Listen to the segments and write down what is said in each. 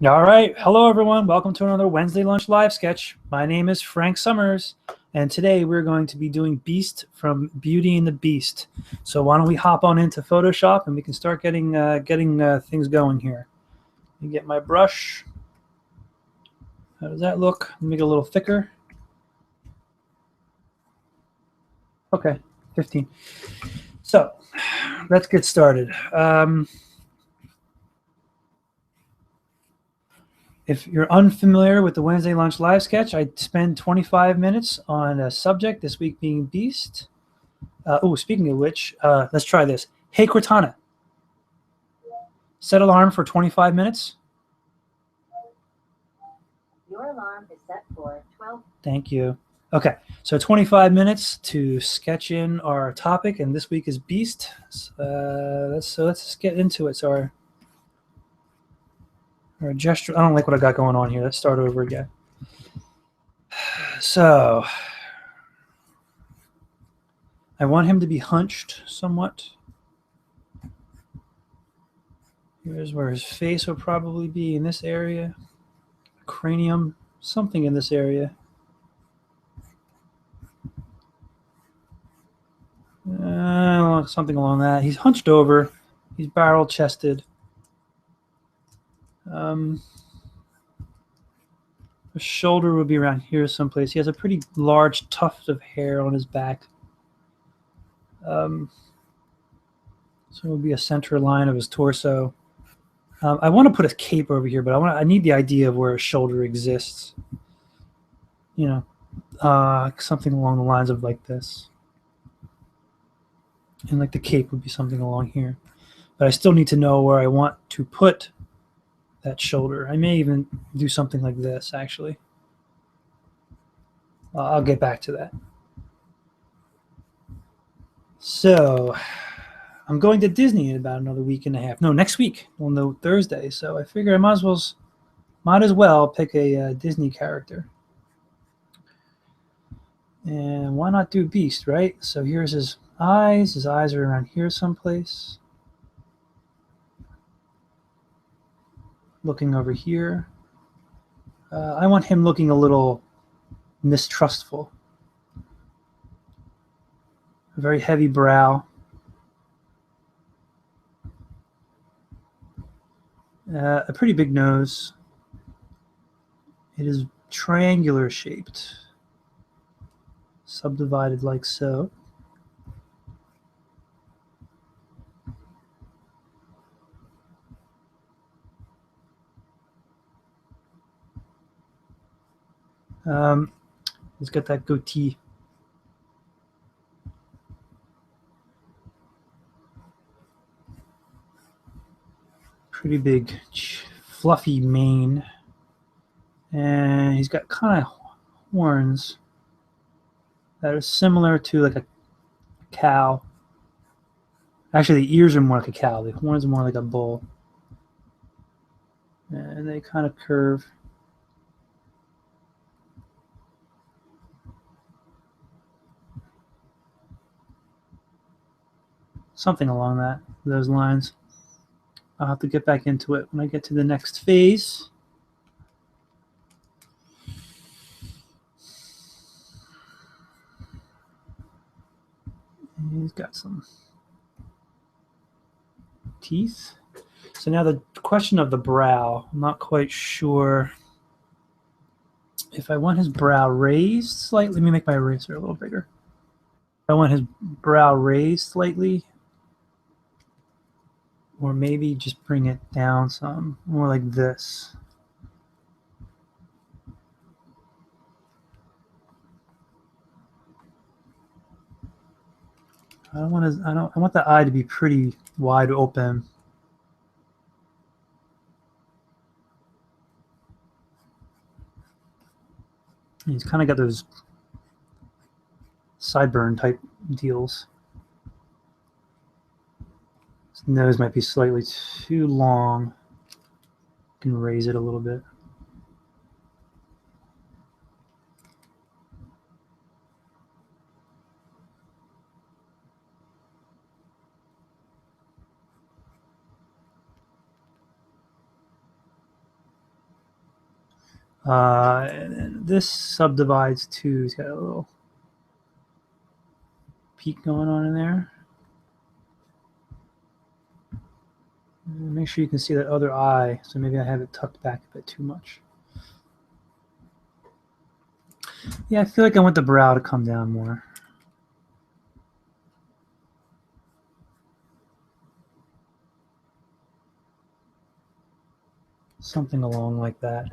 All right. Hello, everyone. Welcome to another Wednesday Lunch Live sketch. My name is Frank Summers, and today we're going to be doing Beast from Beauty and the Beast. So why don't we hop on into Photoshop and we can start getting things going here. Let me get my brush. How does that look? Let me make it a little thicker. Okay, 15. So let's get started. If you're unfamiliar with the Wednesday Lunch Live sketch, I spend 25 minutes on a subject, this week being Beast. Speaking of which, let's try this. Hey, Cortana, set alarm for 25 minutes. Your alarm is set for 12. Thank you. Okay, so 25 minutes to sketch in our topic, and this week is Beast. Let's just get into it. So our gesture, I don't like what I got going on here. Let's start over again. So I want him to be hunched somewhat. Here's where his face will probably be, in this area. Cranium, something in this area. Something along that. He's hunched over. He's barrel chested. The shoulder would be around here someplace. He has a pretty large tuft of hair on his back. So it would be a center line of his torso. I want to put a cape over here, but I need the idea of where a shoulder exists. You know, something along the lines of like this. And like the cape would be something along here. But I still need to know where I want to put that shoulder. I may even do something like this, actually. I'll get back to that. So I'm going to Disney in about another week and a half. No, next week on the Thursday. So I figure I might as well pick a Disney character. And why not do Beast, right? So here's his eyes. His eyes are around here someplace. Looking over here. I want him looking a little mistrustful. A very heavy brow. A pretty big nose. It is triangular shaped. Subdivided like so. He's got that goatee. Pretty big, fluffy mane. And he's got kind of horns that are similar to like a cow. Actually, the ears are more like a cow. The horns are more like a bull. And they kind of curve. Something along those lines. I'll have to get back into it when I get to the next phase. And he's got some teeth. So now the question of the brow. I'm not quite sure if I want his brow raised slightly. Let me make my eraser a little bigger. I want his brow raised slightly, or maybe just bring it down some, more like this. I want the eye to be pretty wide open. He's kind of got those sideburn type deals. His nose might be slightly too long. Can raise it a little bit. And then this subdivides too. He's got a little peak going on in there. And make sure you can see that other eye. So maybe I have it tucked back a bit too much. Yeah, I feel like I want the brow to come down more. Something along like that.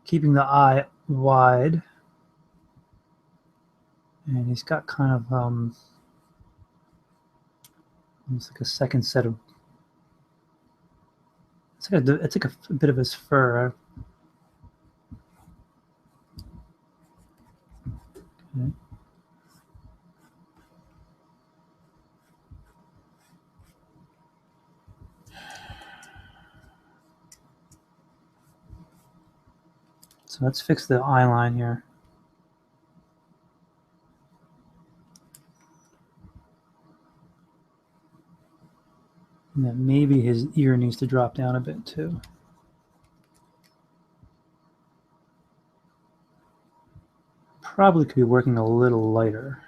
Keeping the eye wide. And he's got kind of it's like a second set of. It's like a bit of his fur. Okay. So let's fix the eye line here. And then maybe his ear needs to drop down a bit too. Probably could be working a little lighter.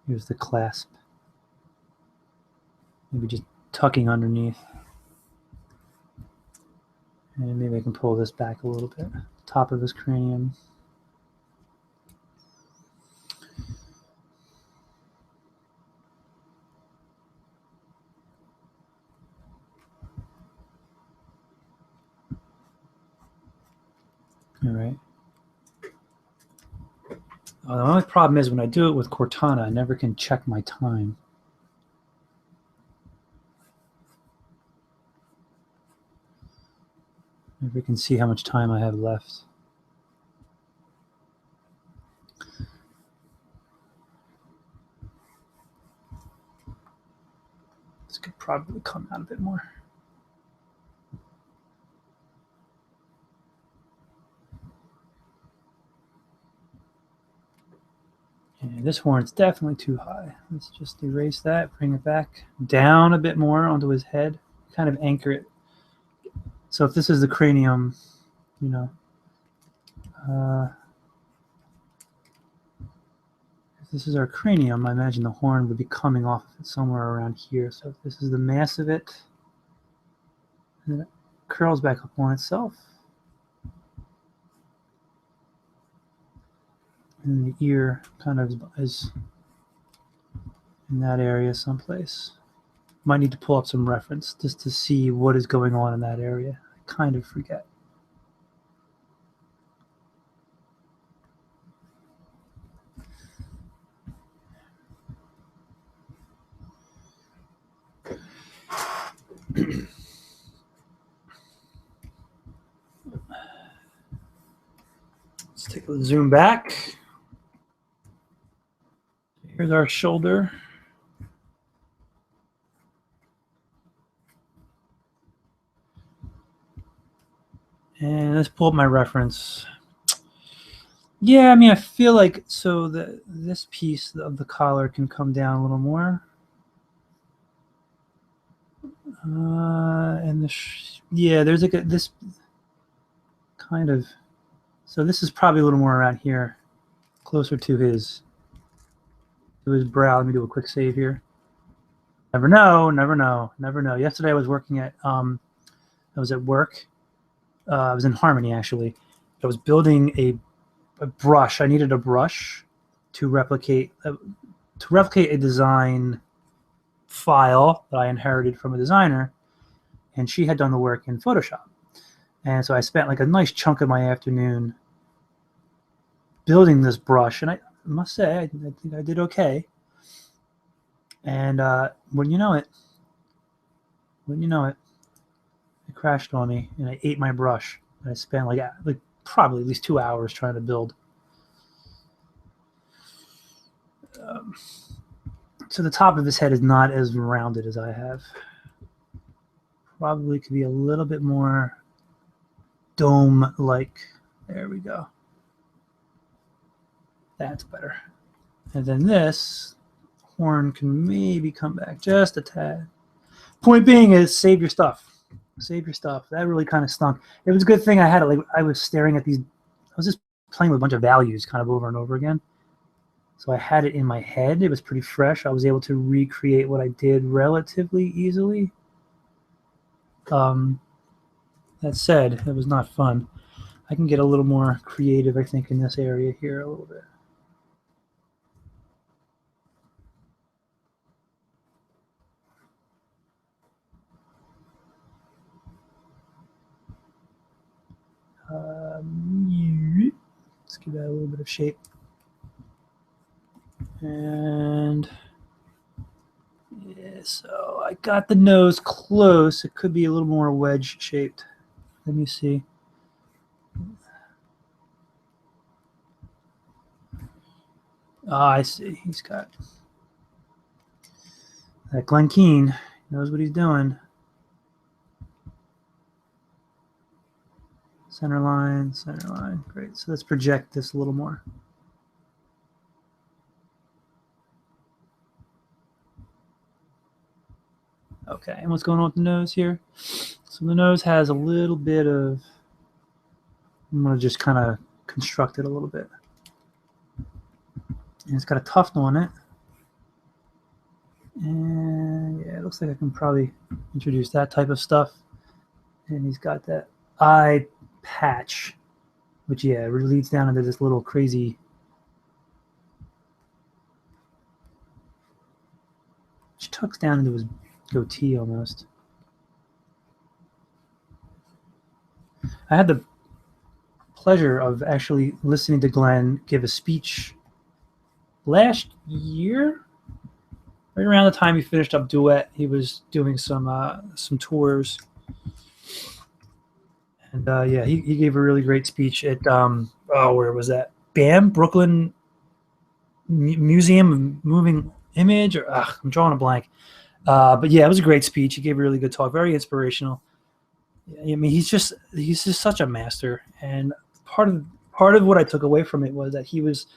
Here's the clasp. Maybe just tucking underneath. And maybe I can pull this back a little bit. Top of his cranium. All right. The only problem is when I do it with Cortana, I never can check my time. Never can see how much time I have left. This could probably come out a bit more. And this horn's definitely too high. Let's just erase that, bring it back down a bit more onto his head, kind of anchor it. So if this is the cranium, you know, if this is our cranium, I imagine the horn would be coming off of it somewhere around here. So if this is the mass of it, and then it curls back up on itself. And the ear kind of is in that area someplace. Might need to pull up some reference just to see what is going on in that area. I kind of forget. Let's take a zoom back. Here's our shoulder. And let's pull up my reference. Yeah, I mean, I feel like so this piece of the collar can come down a little more. And yeah, there's like this kind of. So this is probably a little more around here, closer to his brow. Let me do a quick save here. Never know, never know, never know. Yesterday I was working at I was at work. I was in Harmony actually. I was building a brush. I needed a brush to replicate a design file that I inherited from a designer, and she had done the work in Photoshop. And so I spent like a nice chunk of my afternoon building this brush, and I must say I think I did okay. And wouldn't you know it, it crashed on me, and I ate my brush. I spent like probably at least 2 hours trying to build. So the top of his head is not as rounded as I have. Probably could be a little bit more dome-like. There we go. That's better. And then this horn can maybe come back just a tad. Point being is save your stuff. Save your stuff. That really kind of stunk. It was a good thing I had it. Like I was staring at these. I was just playing with a bunch of values kind of over and over again. So I had it in my head. It was pretty fresh. I was able to recreate what I did relatively easily. That said, it was not fun. I can get a little more creative, I think, in this area here a little bit. Let's give that a little bit of shape. And yeah, so I got the nose close. It could be a little more wedge shaped. Let me see. Ah, I see. He's got that Glen Keane. Knows what he's doing. Center line, center line. Great. So let's project this a little more. Okay, and what's going on with the nose here? So the nose has a little bit of, I'm going to just kind of construct it a little bit. And it's got a tuft on it. And yeah, it looks like I can probably introduce that type of stuff. And he's got that eye patch, which yeah, really leads down into this little crazy, which tucks down into his goatee almost. I had the pleasure of actually listening to Glenn give a speech last year, right around the time he finished up Duet. He was doing some tours, and yeah, he gave a really great speech at where was that? BAM, Brooklyn Museum of Moving Image, or I'm drawing a blank. But yeah, it was a great speech. He gave a really good talk, very inspirational. I mean, he's just such a master. And part of what I took away from it was that he was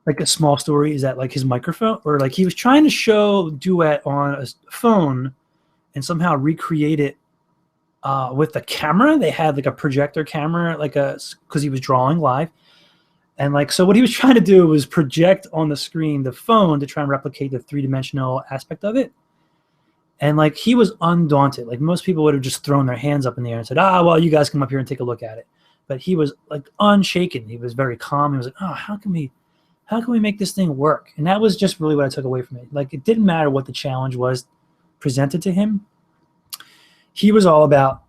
like a small story is that like his microphone, or like he was trying to show Duet on a phone and somehow recreate it with the camera. They had like a projector camera, because he was drawing live. And like, so what he was trying to do was project on the screen the phone to try and replicate the three-dimensional aspect of it. And like, he was undaunted. Like most people would have just thrown their hands up in the air and said, well, you guys come up here and take a look at it. But he was like unshaken. He was very calm. He was like, how can we make this thing work? And that was just really what I took away from it. Like, it didn't matter what the challenge was presented to him. He was all about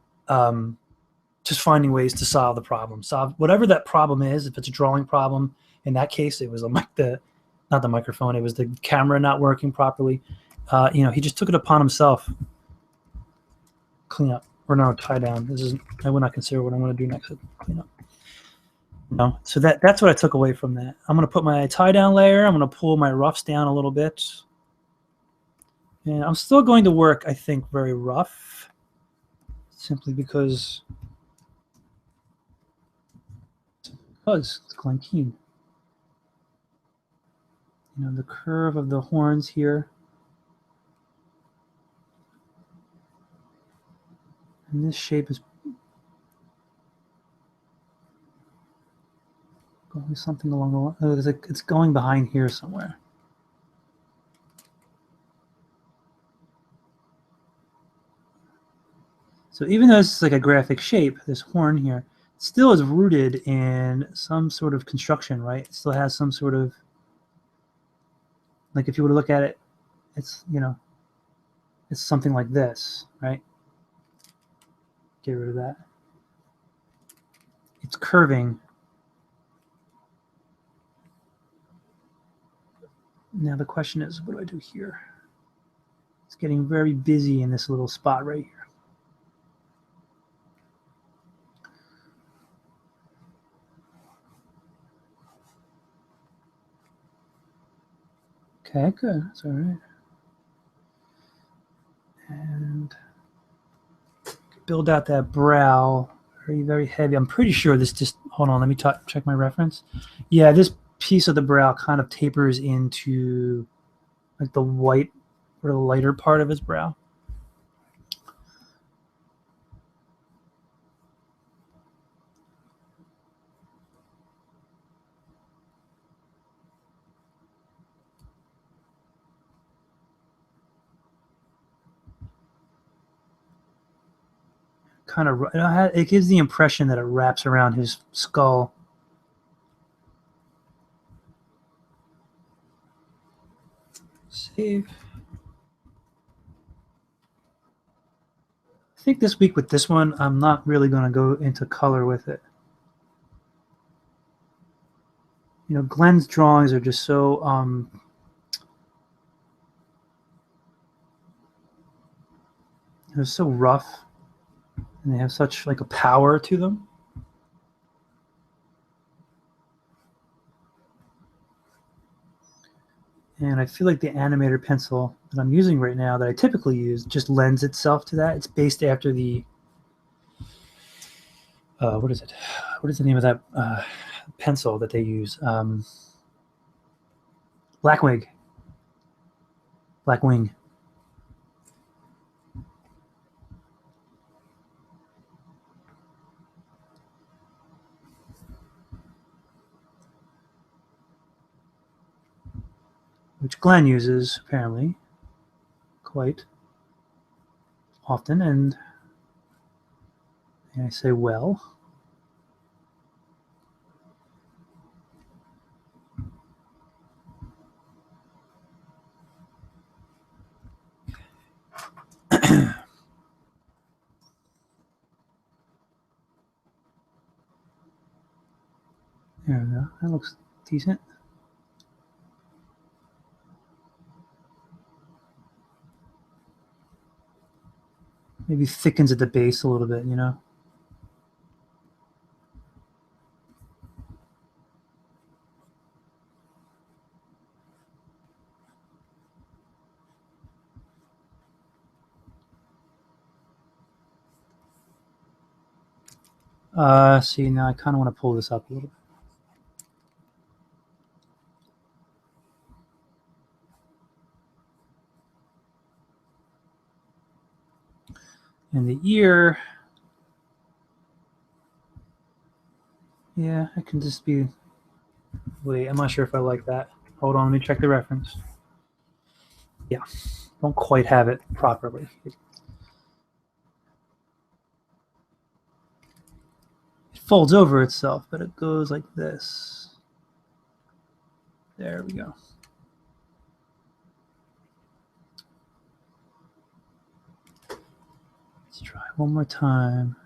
just finding ways to solve the problem, solve whatever that problem is. If it's a drawing problem, in that case, it was not the microphone. It was the camera not working properly. He just took it upon himself. Clean up, or no, tie down. I would not consider what I'm going to do next. Clean up. So that's what I took away from that. I'm going to put my tie down layer. I'm going to pull my roughs down a little bit. And I'm still going to work, I think, very rough, simply because it's Glen Keane. The curve of the horns here. And this shape is going something along the line. It's going behind here somewhere. So even though it's like a graphic shape, this horn here still is rooted in some sort of construction, right? It still has some sort of, like if you were to look at it, it's, it's something like this, right? Get rid of that. It's curving. Now the question is, what do I do here? It's getting very busy in this little spot right here. Okay, good. That's all right. And build out that brow. Very, very heavy. I'm pretty sure this just, hold on, let me check my reference. Yeah, this piece of the brow kind of tapers into like the white or the lighter part of his brow. Kind of, it gives the impression that it wraps around his skull. Save. I think this week with this one, I'm not really going to go into color with it. You know, Glen's drawings are just so they're so rough, and they have such like a power to them. And I feel like the animator pencil that I'm using right now, that I typically use, just lends itself to that. It's based after the what is it? What is the name of that pencil that they use? Blackwing. Blackwing. Which Glen uses apparently quite often, and I say well. There we go. That looks decent. Maybe thickens at the base a little bit, you know? See, now I kind of want to pull this up a little bit. And the ear, yeah, it can just be, wait, I'm not sure if I like that. Hold on, let me check the reference. Yeah, don't quite have it properly. It folds over itself, but it goes like this. There we go. Let's try one more time.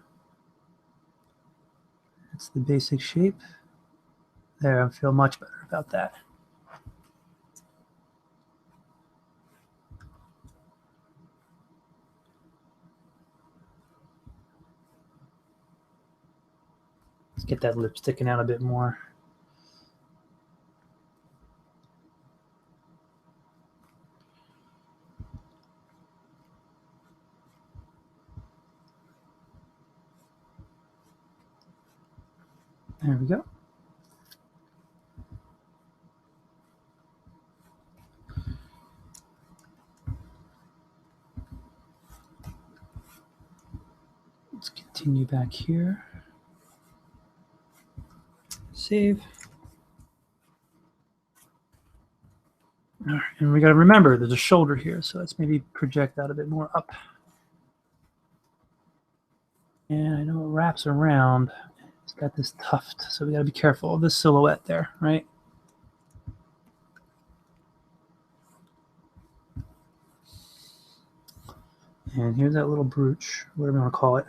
That's the basic shape. There, I feel much better about that. Let's get that lip sticking out a bit more. There we go. Let's continue back here. Save. All right, and we got to remember there's a shoulder here, so let's maybe project that a bit more up. And I know it wraps around. It's got this tuft, so we got to be careful of this silhouette there, right? And here's that little brooch, whatever you want to call it.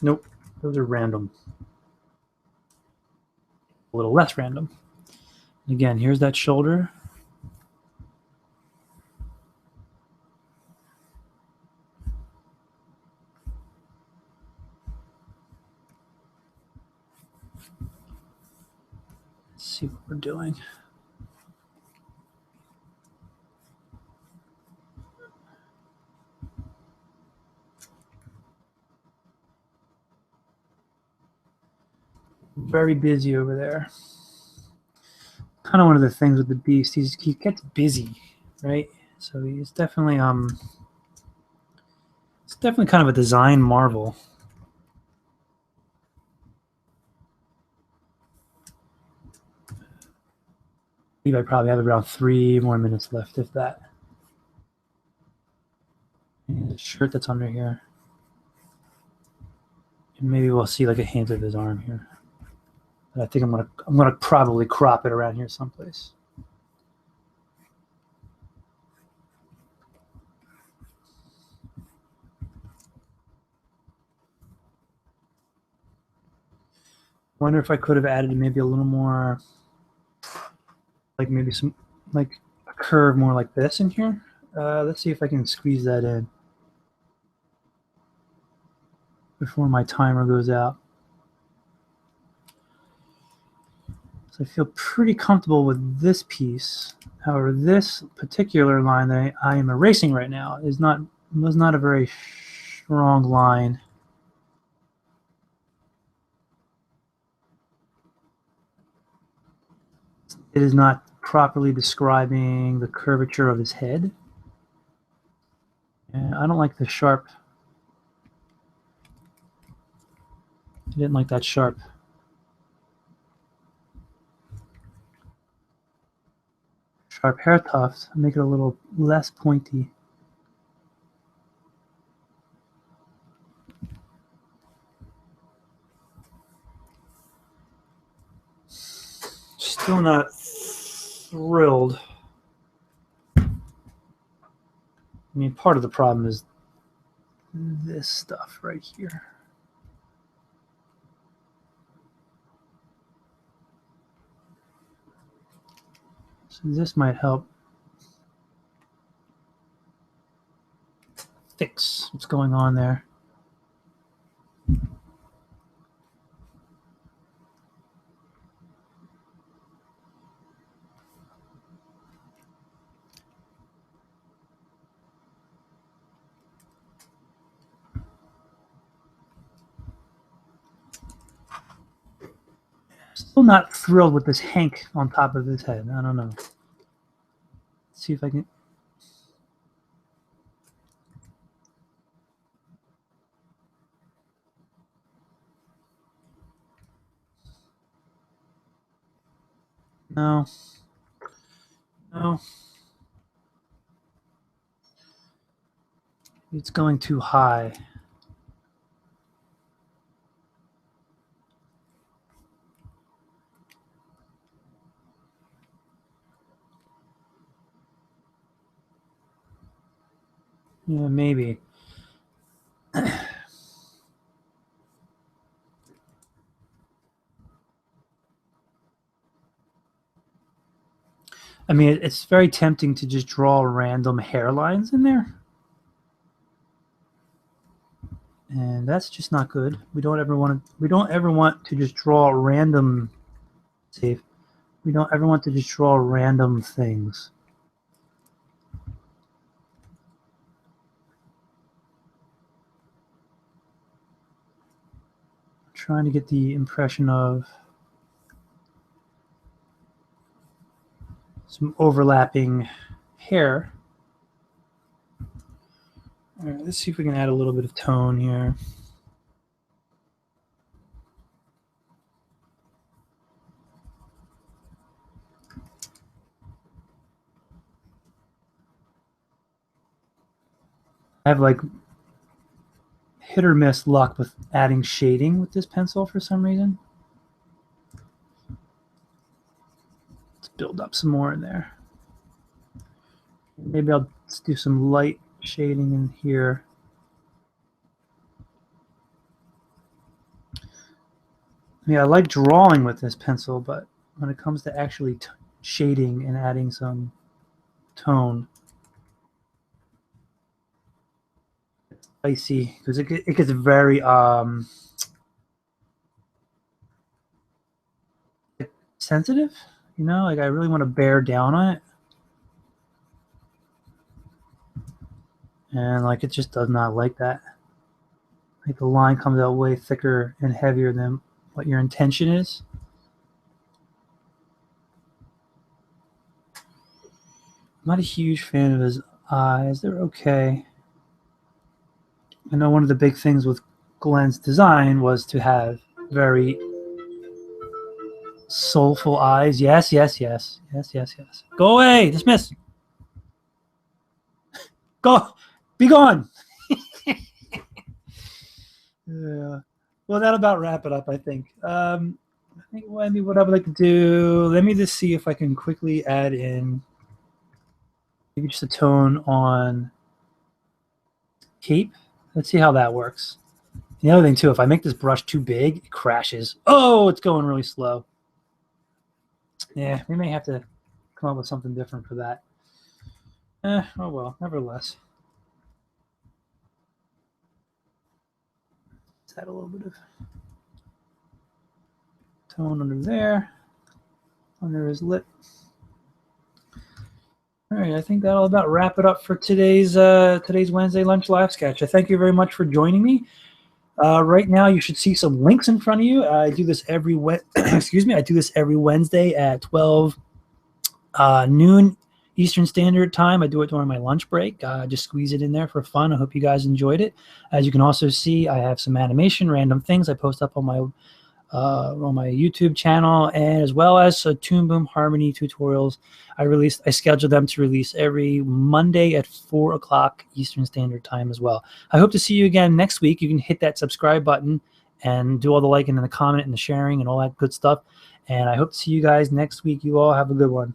Nope, those are random. A little less random. And again, here's that shoulder. Let's see what we're doing. Very busy over there. Kind of one of the things with the beast. He gets busy, right? So it's definitely kind of a design marvel. I believe I probably have around 3 more minutes left, if that. And the shirt that's under here. And maybe we'll see like a hint of his arm here. But I think I'm gonna probably crop it around here someplace. Wonder if I could have added maybe a little more, like maybe some, like a curve more like this in here. Let's see if I can squeeze that in before my timer goes out. So I feel pretty comfortable with this piece. However, this particular line that I am erasing right now was not a very strong line. It is not properly describing the curvature of his head. And I don't like the sharp. I didn't like that sharp hair tuft. Make it a little less pointy. Still not thrilled. I mean, part of the problem is this stuff right here. So this might help fix what's going on there. Still not thrilled with this Hank on top of his head. I don't know. Let's see if I can. No. No. It's going too high. Yeah, maybe. I mean, it's very tempting to just draw random hairlines in there. And that's just not good. We don't ever want to just draw random save. We don't ever want to just draw random things. I'm trying to get the impression of some overlapping hair. All right, let's see if we can add a little bit of tone here. I have like hit or miss luck with adding shading with this pencil for some reason. Let's build up some more in there. Maybe I'll do some light shading in here. Yeah, I like drawing with this pencil, but when it comes to actually shading and adding some tone, it's dicey because it gets very sensitive. You know, like I really want to bear down on it, and like it just does not like that. Like the line comes out way thicker and heavier than what your intention is. I'm not a huge fan of his eyes. They're okay. I know one of the big things with Glen's design was to have very soulful eyes. Yes, yes, yes. Yes, yes, yes. Go away. Dismiss. Go. Be gone. Yeah. Well, that'll about wrap it up, I think. I think maybe what I would like to do, let me just see if I can quickly add in maybe just a tone on cape. Let's see how that works. And the other thing, too, if I make this brush too big, it crashes. Oh, it's going really slow. Yeah, we may have to come up with something different for that. Oh, well, nevertheless. Let's add a little bit of tone under there, under his lip. All right, I think that'll about wrap it up for today's Wednesday Lunch Live Sketch. I thank you very much for joining me. Right now, you should see some links in front of you. I do this every I do this every Wednesday at 12 noon Eastern Standard Time. I do it during my lunch break. Just squeeze it in there for fun. I hope you guys enjoyed it. As you can also see, I have some animation, random things I post up on my YouTube channel, and as well as Toon Boom Harmony Tutorials. I schedule them to release every Monday at 4 o'clock Eastern Standard Time as well. I hope to see you again next week. You can hit that subscribe button and do all the liking and the comment and the sharing and all that good stuff. And I hope to see you guys next week. You all have a good one.